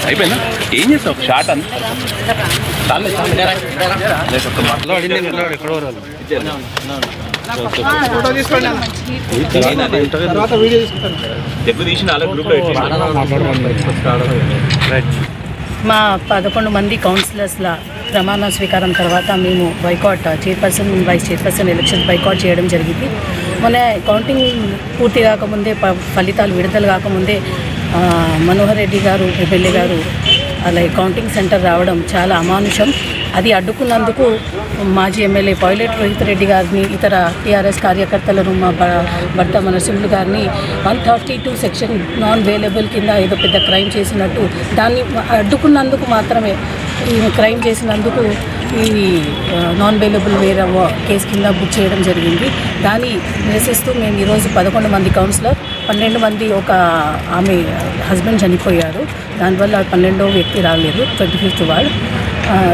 అయిపోయిందా? ఏం చేస్తావు? షార్ట్ అంత దెబ్బ తీసిన మా 11 మంది కౌన్సిలర్స్ల ప్రమాణ స్వీకారం తర్వాత మేము boycott chairperson vice chairperson election boycott చేయడం జరిగింది. మొన్న కౌంటింగ్ పూర్తి కాకముందే ఫలితాలు విడుదల కాకముందే మనోహర్ రెడ్డి గారు ఎమ్మెల్యే గారు అలాగే కౌంటింగ్ సెంటర్ రావడం చాలా అమానుషం. అది అడ్డుకున్నందుకు మాజీ ఎమ్మెల్యే పైలట్ రోహిత్ రెడ్డి గారిని ఇతర టీఆర్ఎస్ కార్యకర్తలను మా భర్త నరసింహులు గారిని 132 సెక్షన్ నాన్ వేలబుల్ కింద ఏదో పెద్ద క్రైమ్ చేసినట్టు దాన్ని అడ్డుకున్నందుకు మాత్రమే ఈ క్రైమ్ చేసినందుకు ఈ నాన్ వేలబుల్ వేరే కేసు కింద బుక్ చేయడం జరిగింది. దాన్ని నిరసిస్తూ మేము ఈరోజు 11 మంది కౌన్సిలర్ 12 మంది ఒక ఆమె హస్బెండ్ చనిపోయారు, దానివల్ల 12వ వ్యక్తి రాలేదు 25th వార్డ్.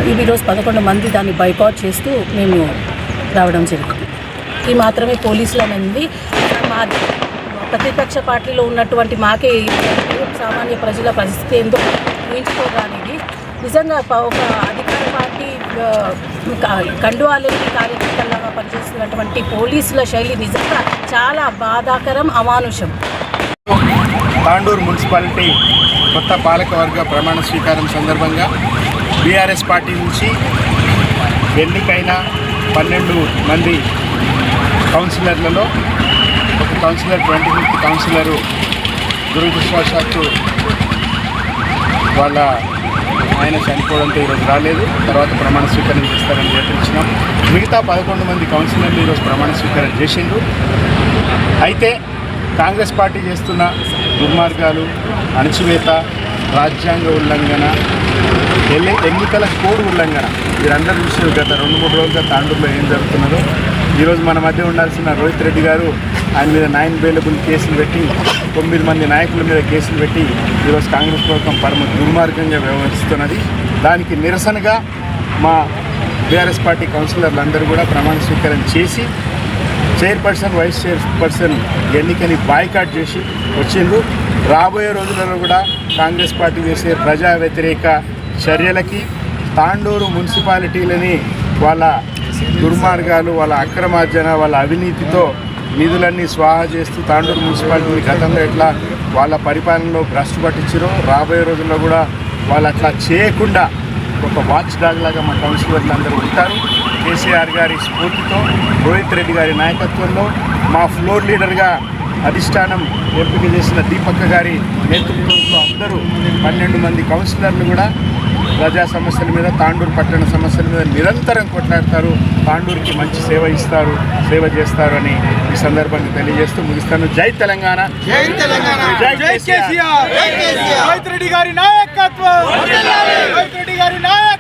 ఇవి ఈరోజు 11 మంది దాన్ని బైకాట్ చేస్తూ మేము రావడం జరిగింది. ఈ మాత్రమే పోలీసులు అనేది మా ప్రతిపక్ష పార్టీలో ఉన్నటువంటి మాకే సామాన్య ప్రజల పరిస్థితి ఏందో ఊహించుకోవడానికి నిజంగా ఒక అధికార పార్టీ కండువాలని కార్యకర్తలాగా పనిచేస్తున్నటువంటి పోలీసుల శైలి నిజంగా చాలా బాధాకరం, అమానుషం. తాండూరు మున్సిపాలిటీ కొత్త పాలకవర్గ ప్రమాణ స్వీకారం సందర్భంగా బీఆర్ఎస్ పార్టీ నుంచి ఎన్నికైన 12 మంది కౌన్సిలర్లలో ఒక కౌన్సిలర్ 25th కౌన్సిలరు దురదృష్టవశాత్తు వాళ్ళ ఆయన చనిపోవడంతో ఈరోజు రాలేదు. తర్వాత ప్రమాణ స్వీకారం చేస్తారని ప్రకటించినాం. మిగతా 11 మంది కౌన్సిలర్లు ఈరోజు ప్రమాణ స్వీకారం చేసిండ్రు. అయితే కాంగ్రెస్ పార్టీ చేస్తున్న దుర్మార్గాలు, అణచివేత, రాజ్యాంగ ఉల్లంఘన, ఎన్నికల కోడ్ ఉల్లంఘన వీరందరూ చూసి గత 2-3 రోజులుగా తాండూరులో ఏం జరుగుతున్నదో, ఈరోజు మన మధ్య ఉండాల్సిన రోహిత్ రెడ్డి గారు ఆయన మీద 9 వేలబుల్ కేసులు పెట్టి 9 మంది నాయకుల మీద కేసులు పెట్టి ఈరోజు కాంగ్రెస్ ప్రభుత్వం పరమ దుర్మార్గంగా వ్యవహరిస్తున్నది. దానికి నిరసనగా మా బీఆర్ఎస్ పార్టీ కౌన్సిలర్లు కూడా ప్రమాణ స్వీకారం చేసి చైర్పర్సన్ వైస్ చైర్పర్సన్ ఎన్నికని బాయ్కాట్ చేసి వచ్చిండ్రు. రాబోయే రోజులలో కూడా కాంగ్రెస్ పార్టీ చేసే ప్రజా వ్యతిరేక చర్యలకి, తాండూరు మున్సిపాలిటీలని వాళ్ళ దుర్మార్గాలు, వాళ్ళ అక్రమార్జన, వాళ్ళ అవినీతితో నిధులన్నీ స్వాహా చేస్తూ తాండూరు మున్సిపాలిటీని గతంలో ఎట్లా వాళ్ళ పరిపాలనలో భ్రష్టు పట్టించారో రాబోయే రోజుల్లో కూడా వాళ్ళు అట్లా చేయకుండా ఒక వాచ్ డాగ్ లాగా మా కౌన్సిలర్లు అందరూ ఉంటారు. కేసీఆర్ గారి స్ఫూర్తితో, రోహిత్ రెడ్డి గారి నాయకత్వంలో, మా ఫ్లోర్ లీడర్గా అధిష్టానం ఎంపిక చేసిన దీపక్క గారి నేతృత్వంలో అందరూ 12 మంది కౌన్సిలర్లు కూడా ప్రజా సమస్యల మీద, తాండూరు పట్టణ సమస్యల మీద నిరంతరం కొట్లాడతారు. తాండూరుకి మంచి సేవ చేస్తారు అని ఈ సందర్భంగా తెలియజేస్తూ ముగిస్తాను. జై తెలంగాణ, జై తెలంగాణ, జై కేసీఆర్, జై కేసీఆర్. రోహిత్ రెడ్డి గారి నాయకత్వం, రోహిత్ రెడ్డి గారి నాయకత్వం.